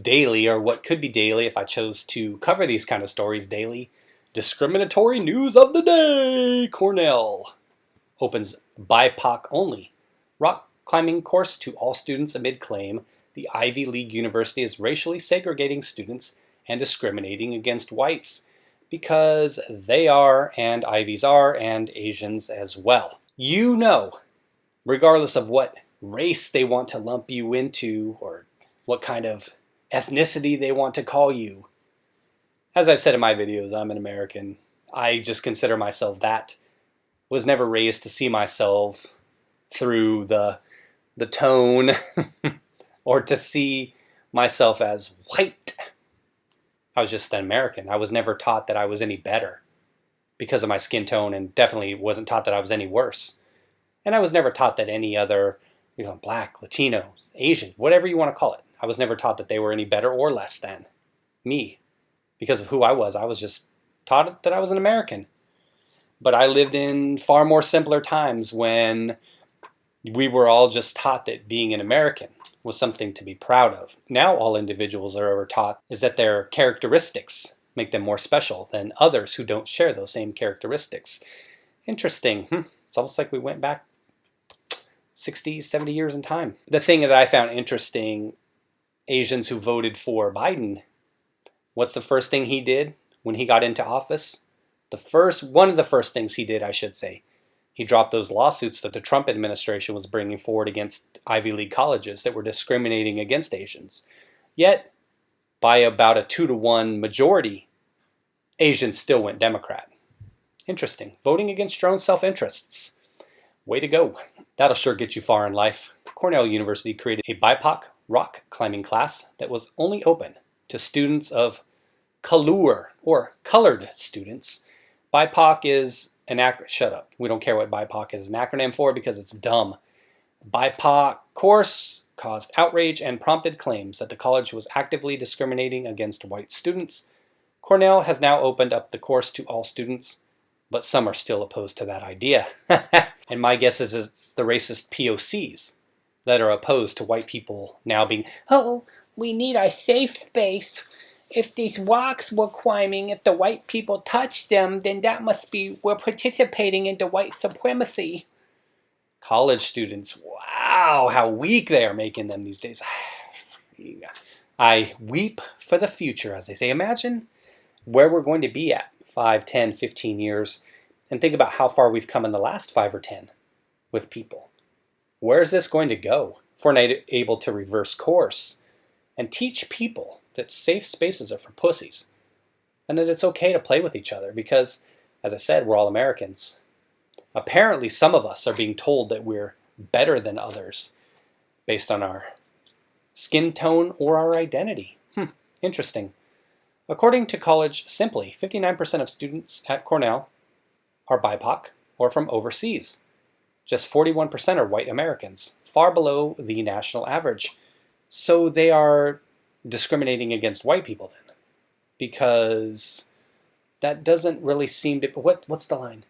daily, or what could be daily if I chose to cover these kind of stories daily. Discriminatory news of the day. Cornell opens BIPOC only rock climbing course to all students amid claim the Ivy League university is racially segregating students and discriminating against whites because they are, and Ivies are, and Asians as well. You know, regardless of what race they want to lump you into or what kind of ethnicity they want to call you. As I've said in my videos, I'm an American. I just consider myself that. Was never raised to see myself through the tone or to see myself as white. I was just an American. I was never taught that I was any better because of my skin tone, and definitely wasn't taught that I was any worse. And I was never taught that any other, black, Latino, Asian, whatever you want to call it, I was never taught that they were any better or less than me. Because of who I was just taught that I was an American. But I lived in far more simpler times when we were all just taught that being an American was something to be proud of. Now all individuals are ever taught is that their characteristics make them more special than others who don't share those same characteristics. Interesting. It's almost like we went back 60, 70 years in time. The thing that I found interesting, Asians who voted for Biden, what's the first thing he did when he got into office? One of the first things he did, I should say, he dropped those lawsuits that the Trump administration was bringing forward against Ivy League colleges that were discriminating against Asians. Yet, by about a 2-to-1 majority, Asians still went Democrat. Interesting. Voting against your own self-interests. Way to go. That'll sure get you far in life. Cornell University created a BIPOC rock climbing class that was only open to students of color or colored students. BIPOC is an acronym. Shut up. We don't care what BIPOC is an acronym for because it's dumb. BIPOC course caused outrage and prompted claims that the college was actively discriminating against white students. Cornell has now opened up the course to all students, but some are still opposed to that idea. And my guess is it's the racist POCs that are opposed to white people now being, oh, we need a safe space. If these rocks we're climbing, if the white people touch them, then that must be we're participating into white supremacy. College students, wow, how weak they are making them these days. I weep for the future, as they say. Imagine where we're going to be at 5, 10, 15 years, and think about how far we've come in the last 5 or 10 with people. Where is this going to go if we're not able to reverse course and teach people that safe spaces are for pussies and that it's okay to play with each other because, as I said, we're all Americans. Apparently, some of us are being told that we're better than others based on our skin tone or our identity. Interesting. According to College Simply, 59% of students at Cornell are BIPOC or from overseas. Just 41% are white Americans, far below the national average. So they are discriminating against white people then, because that doesn't really seem to. What's the line?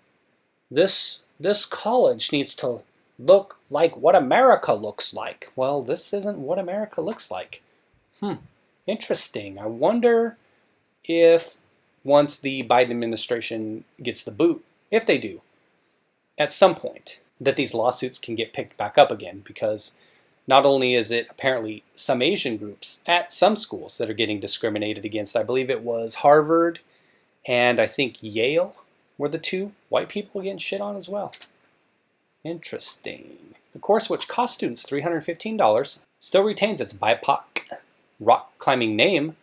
This college needs to look like what America looks like. Well, this isn't what America looks like. Interesting. I wonder if once the Biden administration gets the boot, if they do, at some point, that these lawsuits can get picked back up again, because not only is it apparently some Asian groups at some schools that are getting discriminated against. I believe it was Harvard and I think Yale were the two white people getting shit on as well. Interesting. The course, which cost students $315, still retains its BIPOC rock climbing name,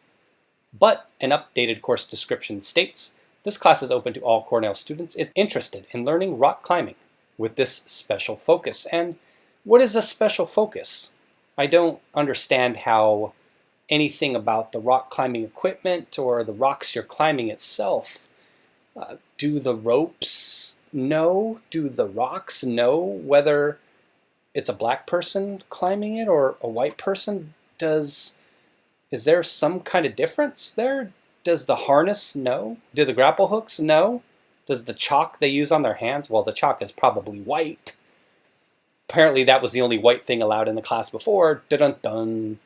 but an updated course description states, this class is open to all Cornell students interested in learning rock climbing with this special focus. And what is a special focus? I don't understand how anything about the rock climbing equipment or the rocks you're climbing itself. Do the ropes know? Do the rocks know whether it's a black person climbing it or a white person? Is there some kind of difference there? Does the harness know? Do the grapple hooks know? Does the chalk they use on their hands? Well, the chalk is probably white. Apparently that was the only white thing allowed in the class before. Dun-dun-dun.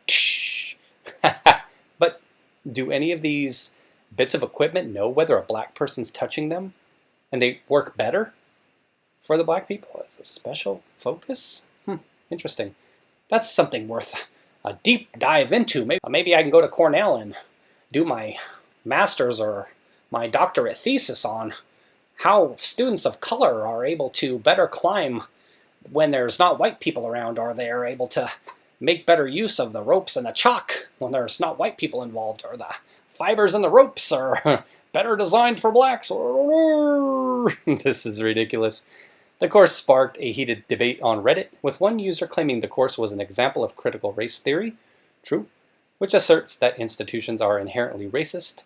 Do any of these bits of equipment know whether a black person's touching them? And they work better for the black people as a special focus? Interesting. That's something worth a deep dive into. Maybe I can go to Cornell and do my master's or my doctorate thesis on how students of color are able to better climb when there's not white people around, or they're able to make better use of the ropes and the chalk when there's not white people involved, or the fibers in the ropes are better designed for blacks. This is ridiculous. The course sparked a heated debate on Reddit, with one user claiming the course was an example of critical race theory, true, which asserts that institutions are inherently racist,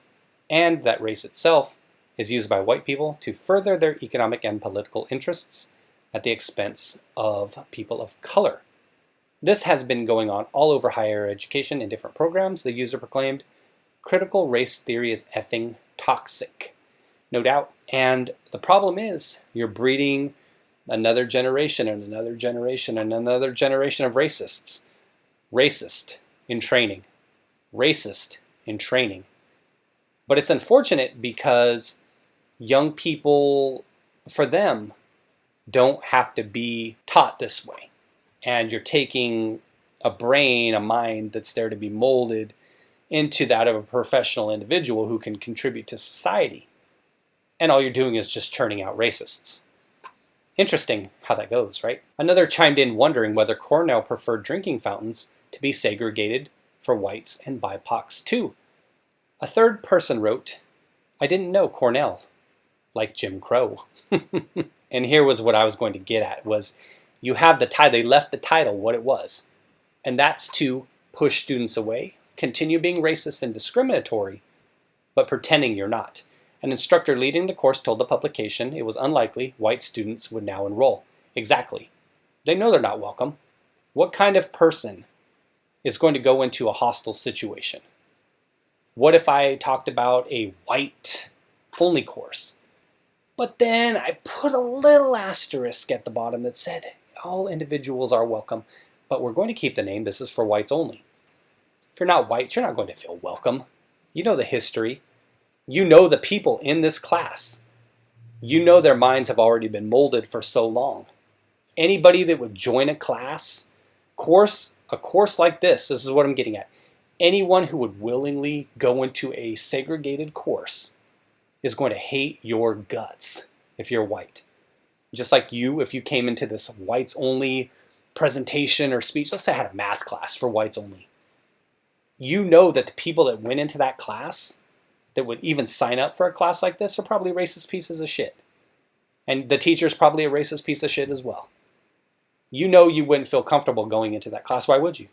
and that race itself is used by white people to further their economic and political interests at the expense of people of color. This has been going on all over higher education in different programs, the user proclaimed. Critical race theory is effing toxic. No doubt. And the problem is, you're breeding another generation and another generation and another generation of racists. Racist in training. Racist in training. But it's unfortunate because young people, for them, don't have to be taught this way. And you're taking a brain, a mind that's there to be molded into that of a professional individual who can contribute to society. And all you're doing is just churning out racists. Interesting how that goes, right? Another chimed in wondering whether Cornell preferred drinking fountains to be segregated for whites and BIPOCs too. A third person wrote, I didn't know Cornell, like Jim Crow. And here was what I was going to get at, was you have the title, they left the title what it was. And that's to push students away, continue being racist and discriminatory, but pretending you're not. An instructor leading the course told the publication it was unlikely white students would now enroll. Exactly. They know they're not welcome. What kind of person is going to go into a hostile situation? What if I talked about a white-only course? But then I put a little asterisk at the bottom that said, all individuals are welcome, but we're going to keep the name, this is for whites only. If you're not white, you're not going to feel welcome. You know the history. You know the people in this class. You know their minds have already been molded for so long. Anybody that would join a class, a course like this is what I'm getting at. Anyone who would willingly go into a segregated course is going to hate your guts if you're white. Just like you, if you came into this whites only presentation or speech, let's say I had a math class for whites only. You know that the people that went into that class, that would even sign up for a class like this, are probably racist pieces of shit. And the teacher's probably a racist piece of shit as well. You know you wouldn't feel comfortable going into that class. Why would you?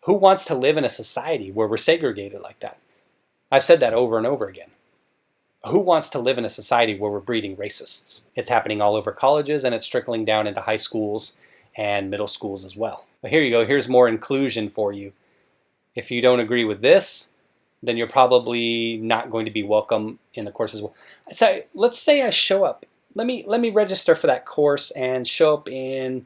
Who wants to live in a society where we're segregated like that? I've said that over and over again. Who wants to live in a society where we're breeding racists? It's happening all over colleges, and it's trickling down into high schools and middle schools as well. But here you go. Here's more inclusion for you. If you don't agree with this, then you're probably not going to be welcome in the course as well. So let's say I show up. Let me register for that course and show up in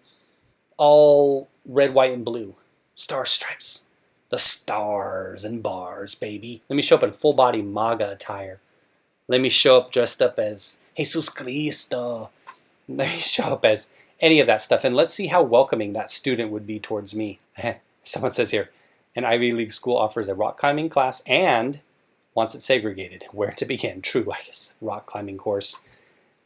all red, white, and blue. Star stripes. The stars and bars, baby. Let me show up in full body MAGA attire. Let me show up dressed up as Jesus Cristo. Let me show up as any of that stuff. And let's see how welcoming that student would be towards me. Someone says here, an Ivy League school offers a rock climbing class and wants it segregated. Where to begin? True, I guess. Rock climbing course.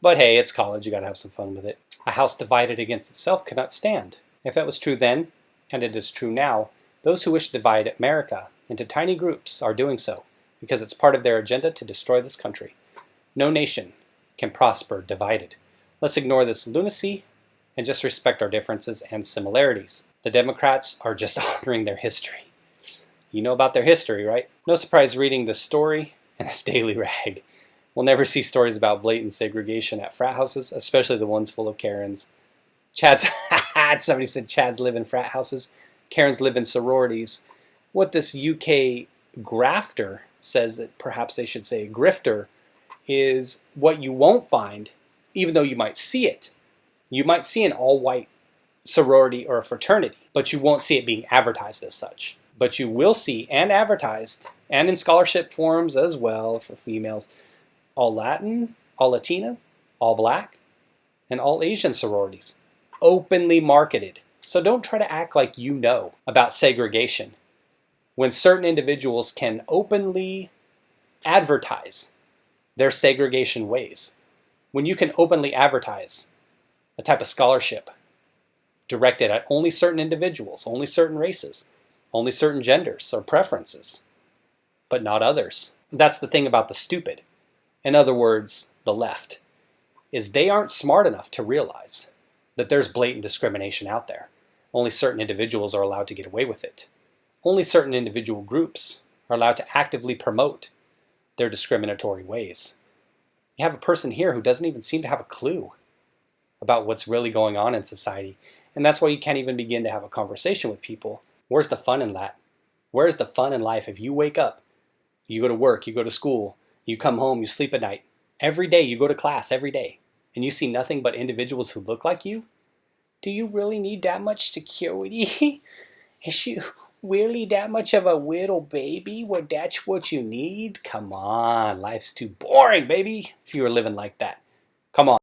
But hey, it's college. You got to have some fun with it. A house divided against itself cannot stand. If that was true then, and it is true now, those who wish to divide America into tiny groups are doing so, because it's part of their agenda to destroy this country. No nation can prosper divided. Let's ignore this lunacy and just respect our differences and similarities. The Democrats are just honoring their history. You know about their history, right? No surprise reading this story and this daily rag. We'll never see stories about blatant segregation at frat houses, especially the ones full of Karens. Somebody said Chads live in frat houses. Karens live in sororities. What this UK grafter says, that perhaps they should say grifter, is what you won't find, even though you might see it. You might see an all-white sorority or a fraternity, but you won't see it being advertised as such. But you will see and advertised and in scholarship forums as well for females, all Latin, all Latina, all Black, and all Asian sororities. Openly marketed. So don't try to act like you know about segregation when certain individuals can openly advertise their segregation ways. When you can openly advertise a type of scholarship directed at only certain individuals, only certain races, only certain genders or preferences, but not others. That's the thing about the stupid. In other words, the left, is they aren't smart enough to realize that there's blatant discrimination out there. Only certain individuals are allowed to get away with it. Only certain individual groups are allowed to actively promote their discriminatory ways. You have a person here who doesn't even seem to have a clue about what's really going on in society. And that's why you can't even begin to have a conversation with people. Where's the fun in that? Where's the fun in life if you wake up, you go to work, you go to school, you come home, you sleep at night. Every day you go to class, every day, and you see nothing but individuals who look like you? Do you really need that much security? Is you really that much of a little baby? What, that's what you need? Come on, life's too boring, baby, if you were living like that. Come on.